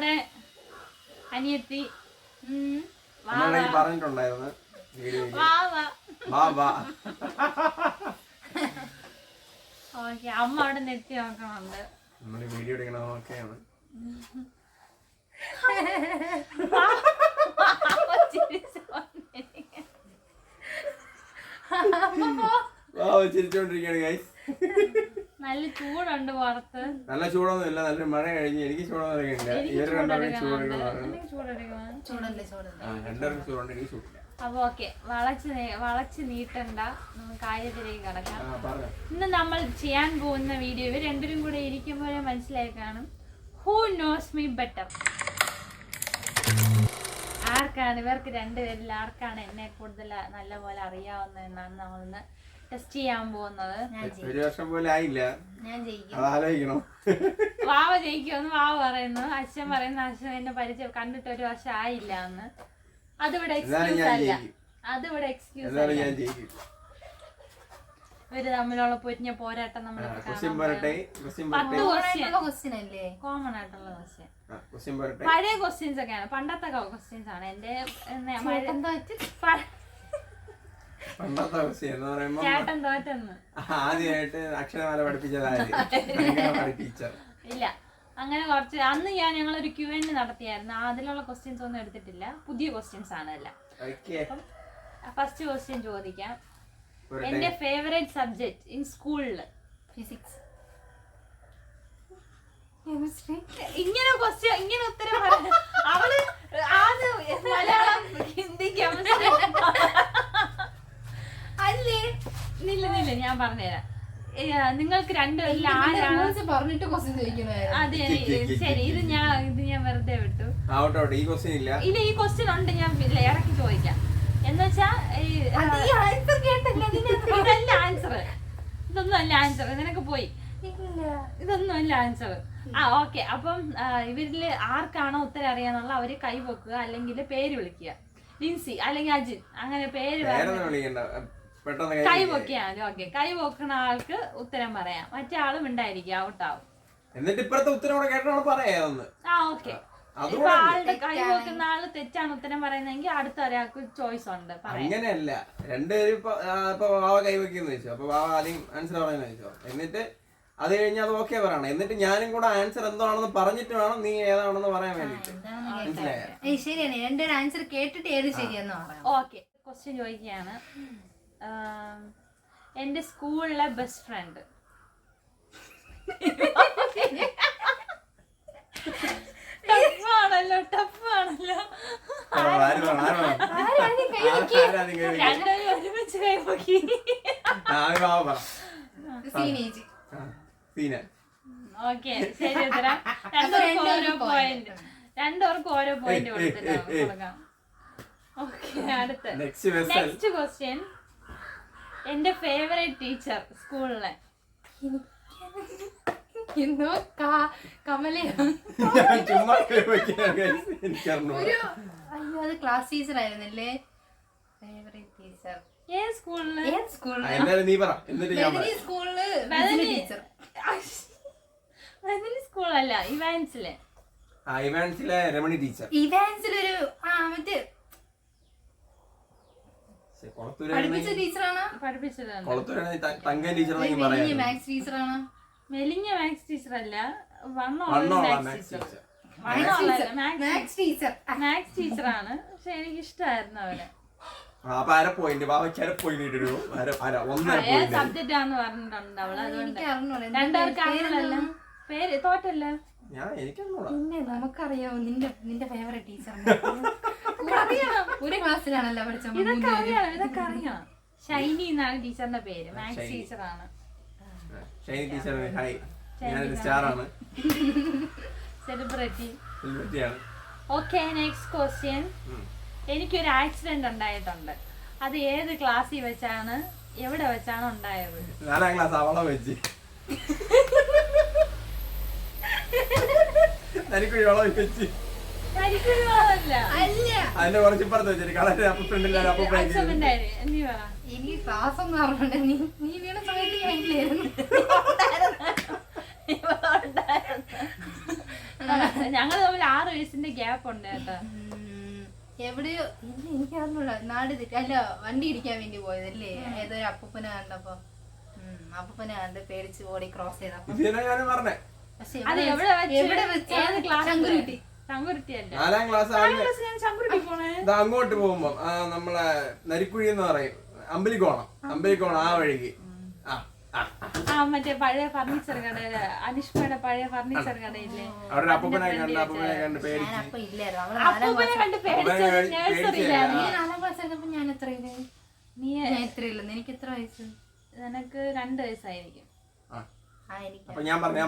നമ്മുടെ അനിയത്തി പറഞ്ഞിട്ടുണ്ടായിരുന്നു ഓക്കെ. അമ്മ അവിടെ നെറ്റി നോക്കണുണ്ട്. നമ്മള് വീഡിയോ എടുക്കണമൊക്കെയാണ്. ചിരിച്ചോണ്ടിരിക്കുകയാണ് ഗൈസ്. നല്ല ചൂടുണ്ട് പുറത്ത്. നല്ല ചൂടൊന്നും ഇല്ല, നല്ല മഴ കഴിഞ്ഞ്. എനിക്ക് ചൂടൊന്നും അറിയില്ല. ഇവര് രണ്ടുപേരും ചൂടുണ്ട്. എനിക്ക് ചൂടില്ല. അപ്പൊ ഓക്കെ, വളച്ച് നീട്ടണ്ട, നമുക്ക് കാര്യത്തിലേക്ക് കിടക്കാം. ഇന്ന് നമ്മൾ ചെയ്യാൻ പോകുന്ന വീഡിയോ ഇവർ രണ്ടുപേരും കൂടെ ഇരിക്കുമ്പോഴേ മനസ്സിലായി കാണും. Who knows me better? ആർക്കാണ് ഇവർക്ക് രണ്ടുപേരിൽ ആർക്കാണ് എന്നെ കൂടുതൽ നല്ലപോലെ അറിയാവുന്നതെന്നാണ് നമ്മളിന്ന് ടെസ്റ്റ് ചെയ്യാൻ പോകുന്നത്. ഒരു വർഷം പോലെ ആയില്ല, ആലോചിക്കണം. വാവ ജയിക്കുമെന്ന് വാവ പറയുന്നു, അച്ഛൻ പറയുന്നു അച്ഛൻ എന്നെ പരിചയം കണ്ടിട്ട് ഒരു വർഷം ആയില്ല എന്ന്. അതിവിടെ എക്സ്ക്യൂസ് അല്ല, അതിവിടെ എക്സ്ക്യൂസ് അല്ല. ഇവര് തമ്മിലുള്ള പൊരിഞ്ഞ പോരാട്ടം നമ്മൾ കോമൺ ആയിട്ടുള്ള ക്വസ്റ്റ്യൻ, പഴയ ക്വസ്റ്റ്യൻസ് ഒക്കെയാണ്, പണ്ടത്തെ ക്വസ്റ്റ്യൻസ് ആണ്. എന്റെ ചേട്ടൻ തോറ്റെന്ന് ആദ്യമായിട്ട് അക്ഷരമാല പഠിപ്പിച്ചത് ഇല്ല. അങ്ങനെ കുറച്ച് അന്ന് ഞങ്ങളൊരു Q&A നടത്തിയായിരുന്നു. അതിലുള്ള ക്വസ്റ്റ്യൻസ് ഒന്നും എടുത്തിട്ടില്ല, പുതിയ ക്വസ്റ്റ്യൻസ് ആണ് എല്ലാം. ഫസ്റ്റ് ക്വസ്റ്റ്യൻ ചോദിക്കാം. എന്റെ ഫേവറേറ്റ് സബ്ജക്ട് ഇൻ സ്കൂളില് ഫിസിക്സ്. ഇങ്ങനെ ക്വസ്റ്റ്യൻ, ഇങ്ങനെ ഉത്തരം അവള് ആദ്യം മലയാളം, ഹിന്ദി, കെമിസ്ട്രി അല്ലേ? നില്ല ഞാൻ പറഞ്ഞുതരാം. നിങ്ങൾക്ക് രണ്ടുപേരിൽ ആരാണ് പറഞ്ഞിട്ട് ക്വസ്റ്റ്യൻ ചോദിക്കുന്നത്? അതെ ശരി, ഇത് ഞാൻ വെറുതെ വിട്ടു. ഇല്ല, ഈ ക്വസ്റ്റ്യൻ ഉണ്ട്, ഞാൻ ഇറക്കി ചോദിക്കാം. എന്നുവെച്ചാ ഇതല്ല ആൻസർ, ഇതൊന്നും അല്ല ആൻസർ. നിനക്ക് പോയി, ഇതൊന്നും അല്ല ആൻസർ. ഓക്കെ. അപ്പം ഇവരില് ആർക്കാണോ ഉത്തരം അറിയാന്നുള്ള അവര് കൈ പൊക്കുക, അല്ലെങ്കിൽ പേര് വിളിക്കുക. ലിൻസി അല്ലെങ്കിൽ അജിൻ, അങ്ങനെ പേര് കൈ പൊക്കിയാൽ ഓക്കെ. കൈ പൊക്കണ ആൾക്ക് ഉത്തരം പറയാം, മറ്റേ ആളും ഉണ്ടായിരിക്കും, ഔട്ടാവും. എന്നിട്ട് ഇപ്പഴത്തെ ഉത്തരം പറയാമെന്ന്. ഓക്കെ. ഇപ്പൊ ആളുടെ കൈ പൊക്കുന്ന ആള് തെറ്റാണ് ഉത്തരം പറയുന്നതെങ്കിൽ അടുത്ത ഒരാൾക്ക് ചോയ്സ് ഉണ്ട്. അങ്ങനെയല്ല, രണ്ടുപേരും ഇപ്പൊ വാവ കൈ വെക്കുന്ന വെച്ചോ, അപ്പൊ വാവ ആദ്യം ആൻസർ പറയുന്ന വെച്ചോ, എന്നിട്ട് അത് കഴിഞ്ഞ് അത് ഓക്കെ പറയണം. എന്നിട്ട് ഞാനും കൂടെ ആൻസർ എന്താണെന്ന് പറഞ്ഞിട്ട് വേണം നീ ഏതാണെന്ന് പറയാൻ വേണ്ടിട്ട്. ശരിയാണ്, രണ്ടുപേരും ആൻസർ കേട്ടിട്ട് ഏത് ശരിയെന്ന് പറയാം. ഓക്കെ. ക്വസ്റ്റ്യൻ ചോദിക്കുകയാണ്. എന്റെ സ്കൂളിലെ ബെസ്റ്റ് ഫ്രണ്ട്. ടഫാണല്ലോ. രണ്ടുപേരും ഒരുമിച്ച് കൈ പൊക്കി. ഓക്കെ, ശരി ഉത്തരം. രണ്ടുപേർക്കും ഓരോ പോയിന്റ് കൊടുക്കാം. ഓക്കെ. അടുത്ത നെക്സ്റ്റ് ക്വസ്റ്റ്യൻ. എന്റെ ഫേവറേറ്റ് ടീച്ചർ സ്കൂളിലെ? അത് ക്ലാസ് ടീച്ചർ ആയിരുന്നല്ലേ? ഫേവറേറ്റ് ടീച്ചർ ഏത് സ്കൂളില്? സ്കൂളല്ല, ഇവാൻസിലെ രമണി ടീച്ചർ. ഇവാൻസിലൊരു മറ്റേ പഠിപ്പിച്ച ടീച്ചറാണ്. മാത്സ് ടീച്ചറാണ്. മെലിഞ്ഞ മാത്സ് ടീച്ചർ അല്ല, മാത്സ് ടീച്ചറാണ്. പക്ഷെ എനിക്ക് ഇഷ്ടമായിരുന്നു അവരെ. സബ്ജക്റ്റ് ആന്ന് പറഞ്ഞിട്ടുണ്ട് അവള്, അതുകൊണ്ട് രണ്ടുപേർക്ക് അറിയില്ലല്ലോ. പേര് തോറ്റല്ലേ? പിന്നെ നമുക്കറിയാമോ നിന്റെ ഫേവറേറ്റ് ടീച്ചർ? ഒരു ക്ലാസ്സിലാണല്ലോ പഠിച്ചത്. ഇതൊക്കെ അറിയാം. ഷൈനി എന്നാണ് ടീച്ചറിന്റെ പേര്, മാത്സ് ടീച്ചറാണ്. സെലിബ്രിറ്റി. ഓക്കെ. Next question. എനിക്കൊരു ആക്സിഡന്റ് ഉണ്ടായിട്ടുണ്ട്. അത് ഏത് ക്ലാസ്സിൽ വെച്ചാണ്, എവിടെ വെച്ചാണ് ഉണ്ടായത്? 4ാം ക്ലാസ് അവളെ വെച്ച്. അതിന്റെ കുറച്ചിപ്പുറത്ത് വെച്ചിട്ട് കളർ എനിക്ക് ക്ലാസ് ഒന്നും അറിയണ്ട. നീ വീണ സമയത്ത് ഞങ്ങൾ തമ്മിൽ 6 ഗ്യാപ്പ് ഉണ്ട് കേട്ടോ. എവിടെയോ എനിക്ക് അറിഞ്ഞൂടാ. നാട് തെറ്റി അല്ല, വണ്ടി ഇടിക്കാൻ വേണ്ടി പോയതല്ലേ ഏതൊരു അപ്പൂപ്പനെ കണ്ടപ്പോ. അപ്പൂപ്പനെ കണ്ട് പേടിച്ച് ഓടി ക്രോസ് ചെയ്തപ്പോ. പക്ഷെ അത് എവിടെ എവിടെ വെച്ച് ഏത് ക്ലാസ്? ചങ്കുരുട്ടി. ചങ്കുരുട്ടി അല്ല, 4ാം ക്ലാസ് ഞാൻ ചങ്കുരുട്ടി പോണേ. അങ്ങോട്ട് പോകുമ്പോ നമ്മളെ നരിക്കുഴി എന്ന് പറയും, അമ്പലിക്കോണം ആ വഴിക്ക്. മറ്റേ പഴയ ഫർണിച്ചർ കടയില്, അനിഷ്മയുടെ പഴയ ഫർണിച്ചർ കടയില്ലേ, അവിടെ അപ്പൂപ്പനെ കണ്ട് പേടിച്ച്. ഞാനപ്പൊ ഇല്ലായിരുന്നു. അപ്പൂപ്പനെ കണ്ട് പേടിച്ചത് നഴ്സറിയിലായിരുന്നു. ഞാൻ 4ാം ക്ലാസ് ആയിരുന്നപ്പോ ഞാൻ എത്രയില്? ഞാൻ എത്രയില്ലെന്ന്. എനിക്ക് എത്ര വയസ്സ്? നിനക്ക് 2 വയസ്സായിരിക്കും. അപ്പൊ ഞാൻ പറഞ്ഞു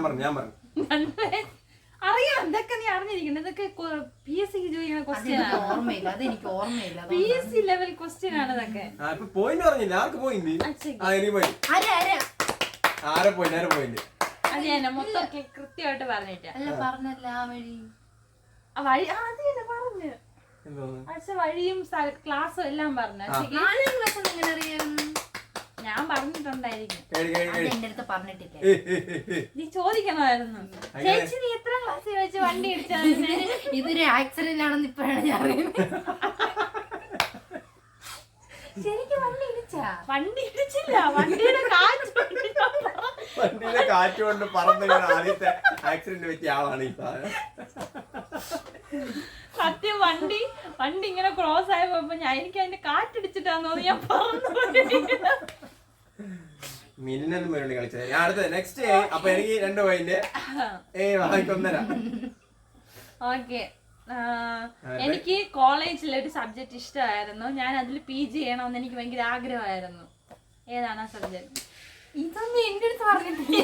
അറിയാം, ഇതൊക്കെ നീ അറിഞ്ഞിരിക്കണം. ഇതൊക്കെ PSC ചോദിക്കുന്ന ക്വസ്റ്റ്യൻ ആണ്. ഓർമ്മയില്ല, അതെനിക്ക് ഓർമ്മയില്ല. PSC ലെവൽ ക്വസ്റ്റ്യൻ ആണ് ഇതൊക്കെ. പോയിന്റ് പറഞ്ഞില്ല, ആർക്ക് പോയിന്റ്? ആരെ പോയിന്റ്? അത് ഞാൻ മൊത്തം കൃത്യമായിട്ട് പറഞ്ഞിട്ടാ. അല്ല പറഞ്ഞല്ല ആ വഴി. ആ വഴി അത് തന്നെ പറഞ്ഞു. പക്ഷെ വഴിയും ക്ലാസ്സും എല്ലാം പറഞ്ഞു. 4ാം ക്ലാസ് എങ്ങനെ അറിയായിരുന്നു? ഞാൻ പറഞ്ഞിട്ടുണ്ടായിരിക്കും. എന്റെ അടുത്ത് പറഞ്ഞിട്ടില്ല. നീ ചോദിക്കണമായിരുന്നു, ചേച്ചി നീ എത്ര ക്ലാസ്സിൽ വെച്ച് വണ്ടി ഇടിച്ചത്? ഇതൊരു ആക്സിഡന്റ് ആണെന്ന് ഇപ്പോഴാണ് ഞാൻ അറിയുന്നത്. ശരിക്കും വണ്ടി ഇടിച്ചാ? വണ്ടി ഇടിച്ചില്ല, വണ്ടിയുടെ കാറ്റ് കൊണ്ട് പറന്ന് ആദ്യത്തെ ആക്സിഡന്റ് പറ്റിയ ആളാണ് ഈ സാധനം. സത്യം, വണ്ടി ഇങ്ങനെ ക്രോസ് ആയി പോയപ്പോ എനിക്ക് അതിന്റെ കാറ്റടിച്ചിട്ടാന്ന് തോന്നി ഞാൻ പറഞ്ഞു. മിന്നൽ മുരളി കളിച്ചത്. ഞാൻ അടുത്തത് നെക്സ്റ്റ്. അപ്പൊ എനിക്ക് 2 പോയിന്റ്. 1.5. ഓക്കെ. എനിക്ക് കോളേജിൽ ഒരു സബ്ജക്ട് ഇഷ്ടമായിരുന്നു. ഞാൻ അതിൽ PG ചെയ്യണമെന്ന് എനിക്ക് ഭയങ്കര ആഗ്രഹമായിരുന്നു. ഏതാണ് ആ സബ്ജക്ട്? ഇതൊന്നും എന്റെ അടുത്ത് പറഞ്ഞിട്ടില്ല.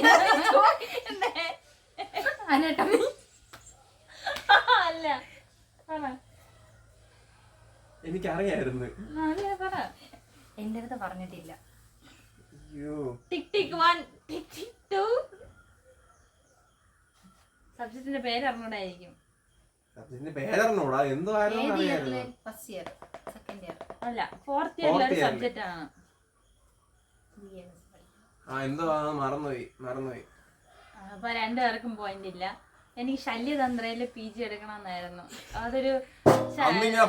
അല്ല, എനിക്കറിയായിരുന്നു. എന്റെ അടുത്ത് പറഞ്ഞിട്ടില്ല. ടിക് ടിക് 1 ടിക് ടിക് 2. സബ്ജക്റ്റിന്റെ പേര് അറിഞ്ഞൂടായിരിക്കും. പേരറിഞ്ഞൂടാ, എന്തോ അറിയായിരുന്നു. ഫസ്റ്റ് ഇയർ, സെക്കൻഡ് ഇയർ അല്ല, 4th ഇയറിലെ ഒരു സബ്ജക്റ്റ് ആണ്. എന്തോ മറന്നുപോയി. അപ്പൊ 2 പേർക്കും പോയിന്റ് ഇല്ല. എനിക്ക് ശല്യതന്ത്രയില് PG എടുക്കണമെന്നായിരുന്നു. അതൊരു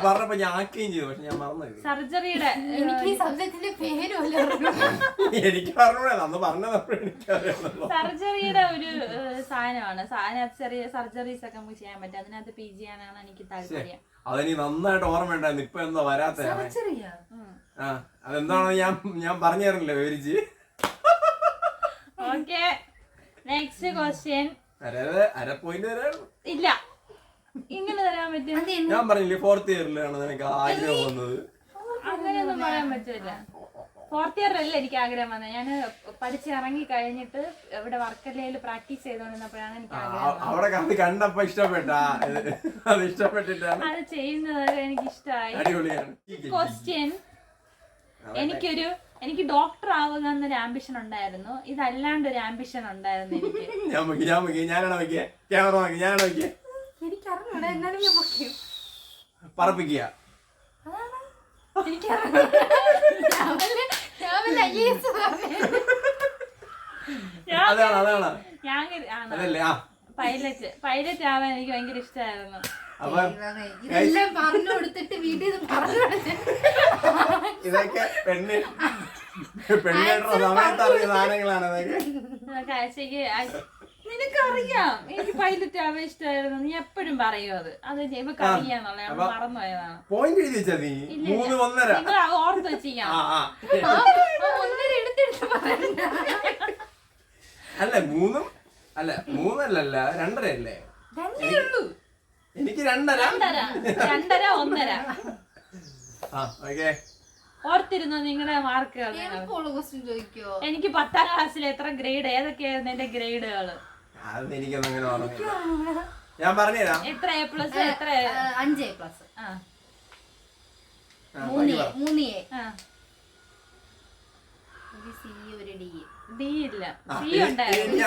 പറഞ്ഞപ്പോ ഞാൻ ആക്കുകയും ചെയ്തു, പക്ഷെ ഞാൻ മറന്നുപോയി. സർജറിയുടെ എനിക്ക് ഈ സബ്ജക്റ്റിന്റെ പേരും എനിക്ക് പറഞ്ഞൂടെ, അന്ന് പറഞ്ഞതപ്പോഴും എനിക്കറിയാം. സർജറിയുടെ ഒരു സാധനമാണ്. ചെറിയ സർജറീസ് ഒക്കെ നമുക്ക് ചെയ്യാൻ പറ്റും. അതിനകത്ത് PG ചെയ്യാനാണ് എനിക്ക് താല്പര്യം. അതെനിക്ക് നന്നായിട്ട് ഓർമ്മയുണ്ടായിരുന്നു. ഇപ്പൊ എന്തോ വരാത്തതാണ്. അതെന്താണോ ഞാൻ പറഞ്ഞു തരുന്നില്ല വിവരിച്ച്. Okay, next question. അര പോയിന്റ് തരാണ്. ഇല്ല, ഇങ്ങനെ തരാൻ പറ്റും? ഞാൻ പറഞ്ഞില്ലേ 4th ഇയറിലാണ് എനിക്ക് ആഗ്രഹം വന്നത്. അങ്ങനെയൊന്നും പറയാൻ പറ്റില്ല. 4th ഇയറിലല്ല എനിക്ക് ആഗ്രഹം വന്നത്. ഞാൻ പഠിച്ചിറങ്ങി കഴിഞ്ഞിട്ട് ഇവിടെ വർക്കലയിൽ പ്രാക്ടീസ് ചെയ്തോണ്ടിരുന്നപ്പോഴാണ് എനിക്ക് ആഗ്രഹം. അവിടെ അത് കണ്ടപ്പോ ഇഷ്ടപ്പെട്ട അത് ഇഷ്ടപ്പെട്ടിട്ടാണ് അത് ചെയ്യുന്നത്. എനിക്ക് ഇഷ്ടമായി. അടിപൊളിയാണ്. ക്വസ്റ്റ്യൻ. എനിക്ക് ഡോക്ടർ ആവുക എന്നൊരു ആംബിഷൻ ഉണ്ടായിരുന്നു. ഇതല്ലാണ്ട് ഒരു ആംബിഷൻ ഉണ്ടായിരുന്നു എനിക്ക്. പറപ്പിക്കുക. പൈലറ്റ് ആവാൻ എനിക്ക് ഭയങ്കര ഇഷ്ടമായിരുന്നു. ഇതെല്ലാം പറഞ്ഞു കൊടുത്തിട്ട് വീട്ടിൽ ഇതൊക്കെ പെണ്ണിന്റെ സമയത്ത് അറിയ സാധനങ്ങളാണ് ഇതൊക്കെ. നിനക്കറിയാം എനിക്ക് പൈലറ്റ് ആവാൻ ഇഷ്ടമായിരുന്നു. നീ എപ്പോഴും പറയും അത് ഇവക്ക് അറിയാന്നുള്ള മറന്നുപോയതാണ്. പോയിന്റ് എഴുതി വെച്ചാ നീ 3 1.5 നിങ്ങൾ ഓർത്ത് വെച്ചിരിക്കാം. അല്ല 3 അല്ല 3 അല്ലല്ല 2.5 അല്ലേ? എനിക്ക് 2.5 1.5. ഓർത്തിരുന്നോ നിങ്ങളുടെ മാർക്കുകൾ? എനിക്ക് 10ാം ക്ലാസ്സിൽ എത്ര ഗ്രേഡ്, ഏതൊക്കെയായിരുന്നു എന്റെ ഗ്രേഡുകള്? എനിക്കൊന്നും അങ്ങനെ ഓർമ്മയില്ല. ഞാൻ പറഞ്ഞുതരാം. എത്ര A+, എത്ര 5 A+, 3 A, ഒരു C, ഒരു D. D ഇല്ല, C ഉണ്ടായിരുന്നു.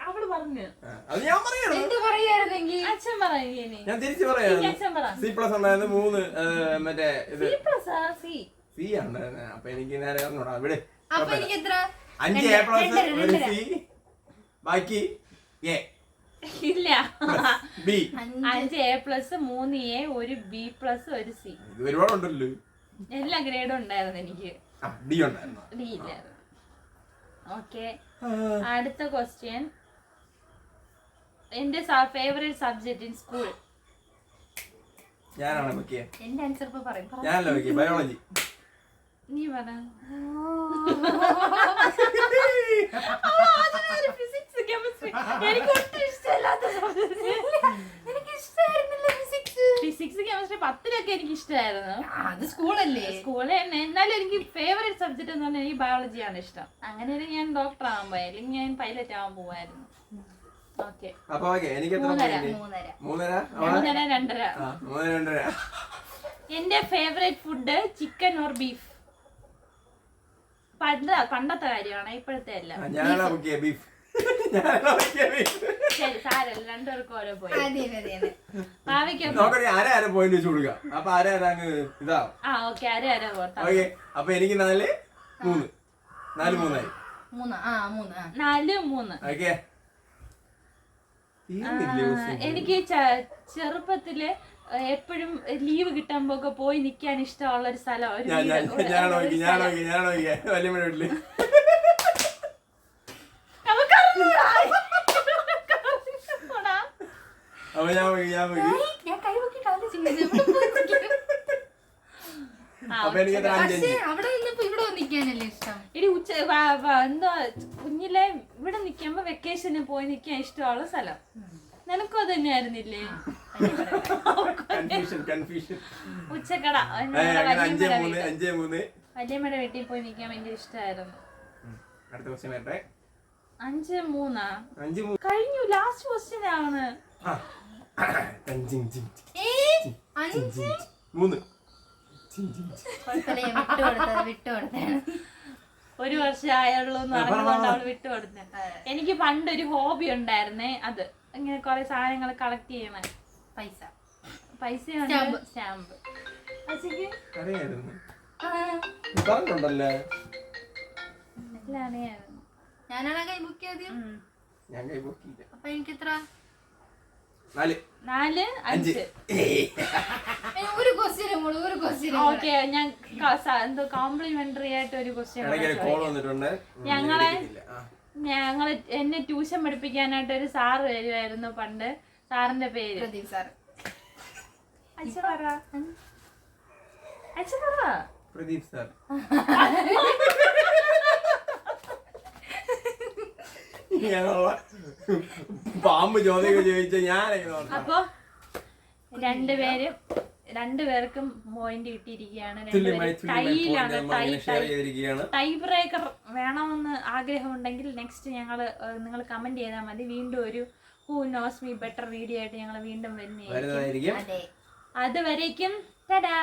അവള് പറഞ്ഞു. അച്ഛൻ ഞാൻ തിരിച്ചു പറയാം. C+ ഉണ്ടായിരുന്നു 3 മറ്റേ ഇത് C ഉണ്ടായിരുന്നു. അപ്പൊ എനിക്ക് നേരെ പറഞ്ഞോടാ ഇവിടെ 5 A+, 1 C, ബാക്കി A. ഇല്ല. B. 5 A+, 3 A, 1 B+, 1 C. ഇത് ഒരുപാടുണ്ടല്ലോ. എല്ലാ ഗ്രേഡും ഉണ്ടായിരുന്നു എനിക്ക്. ഡി ഉണ്ടായിരുന്നു. ഡി ഇല്ലായിരുന്നു. ഓക്കെ, അടുത്ത ക്വസ്റ്റ്യൻ. എന്റെ ഫേവറേറ്റ് സബ്ജക്ട് ഇൻ സ്കൂൾ. ഞാനാണ് നോക്കിയേ. എന്റെ ആൻസർ ഇപ്പൊ പറയും. ഞാനല്ല നോക്കിയേ, ബയോളജി. നീ പറ. ഫിസിക്സ്, കെമിസ്ട്രി എനിക്ക് ഒട്ടും ഇഷ്ടമല്ലാത്ത ഫിസിക്സ്, കെമിസ്ട്രി 10ലൊക്കെ എനിക്ക് ഇഷ്ടമായിരുന്നു. അത് സ്കൂളല്ലേ? സ്കൂളിൽ തന്നെ. എന്നാലും എനിക്ക് ഫേവറേറ്റ് സബ്ജക്ട് എന്ന് പറഞ്ഞാൽ എനിക്ക് ബയോളജിയാണ് ഇഷ്ടം. അങ്ങനെ ഞാൻ ഡോക്ടർ ആവാൻ പോയി, അല്ലെങ്കിൽ ഞാൻ പൈലറ്റ് ആവാൻ പോവായിരുന്നു. ഓക്കെ, അപ്പൊ എനിക്ക് 3:30. എന്റെ favourite food chicken or beef. പണ്ടത്തെ കാര്യമാണ്, ഇപ്പോഴത്തെ അല്ല. ബീഫ്. ശരി, സാരല്ല, രണ്ടുപേർക്കും ഓരോ പോയി. ആരാ പോയിന്റ് വെച്ച് കൊടുക്കുക. അപ്പൊ ആരാ ഇതാവും. ഓക്കെ, ആരാ പോട്ടെ. ഓക്കെ, അപ്പൊ എനിക്ക് 4, 3. 4, 3 ആയി. 4, 3. ഓക്കെ, എനിക്ക് ചെറുപ്പത്തില് എപ്പോഴും ലീവ് കിട്ടുമ്പോ ഒക്കെ പോയി നിക്കാൻ ഇഷ്ടമുള്ള ഒരു സ്ഥലം. എന്താ കുഞ്ഞിലെ ഇവിടെ നിക്കുമ്പോ വെക്കേഷന് പോയി നിക്കാൻ ഇഷ്ടമുള്ള സ്ഥലം. നിനക്കും അത് തന്നെയായിരുന്നില്ലേ? ഉച്ചക്കട വല്യമ്മയുടെ വീട്ടിൽ പോയി നിക്കാൻ ഭയങ്കര ഇഷ്ടമായിരുന്നു. 5, 3 കഴിഞ്ഞു. ലാസ്റ്റ് ക്വസ്റ്റ്യൻ ആണ്. 1 വർഷം ആയുള്ളൂ എന്ന് പറഞ്ഞുകൊണ്ട് അവള് വിട്ടുകൊടുത്തേ. എനിക്ക് പണ്ടൊരു ഹോബി ഉണ്ടായിരുന്നേ, അത് ഇങ്ങനെ കൊറേ സാധനങ്ങൾ കളക്ട് ചെയ്യണേ. പൈസയാണ് സ്റ്റാമ്പ്. ഞാനാണ് കൈ ബുക്ക് ചെയ്തത്. അപ്പൊ എനിക്ക് എത്ര? 4, 5. ഒരു ക്വസ്റ്റ്യൻ. ഓക്കെ, ഞാൻ എന്തോ കോംപ്ലിമെന്ററി ആയിട്ട് ഒരു ക്വസ്റ്റ്യൻ. ഞങ്ങള് എന്നെ ട്യൂഷൻ പഠിപ്പിക്കാനായിട്ട് ഒരു സാറ് വരുമായിരുന്നു പണ്ട്. സാറിന്റെ പേര് പ്രദീപ് സാർ. പ്രദീപ് സാർ. പാമ്പ് ചോദ്യം ചോദിച്ച ഞാൻ. അപ്പൊ രണ്ടുപേർക്കും പോയിന്റ് കിട്ടിയിരിക്കുകയാണ്. ടൈ ബ്രേക്കർ വേണമെന്ന് ആഗ്രഹമുണ്ടെങ്കിൽ നെക്സ്റ്റ് നിങ്ങൾ കമന്റ് ചെയ്താൽ മതി. വീണ്ടും ഒരു who knows me better video ആയിട്ട് ഞങ്ങൾ വീണ്ടും വരുന്നതായിരിക്കും. അതുവരേക്കും ടാറ്റാ.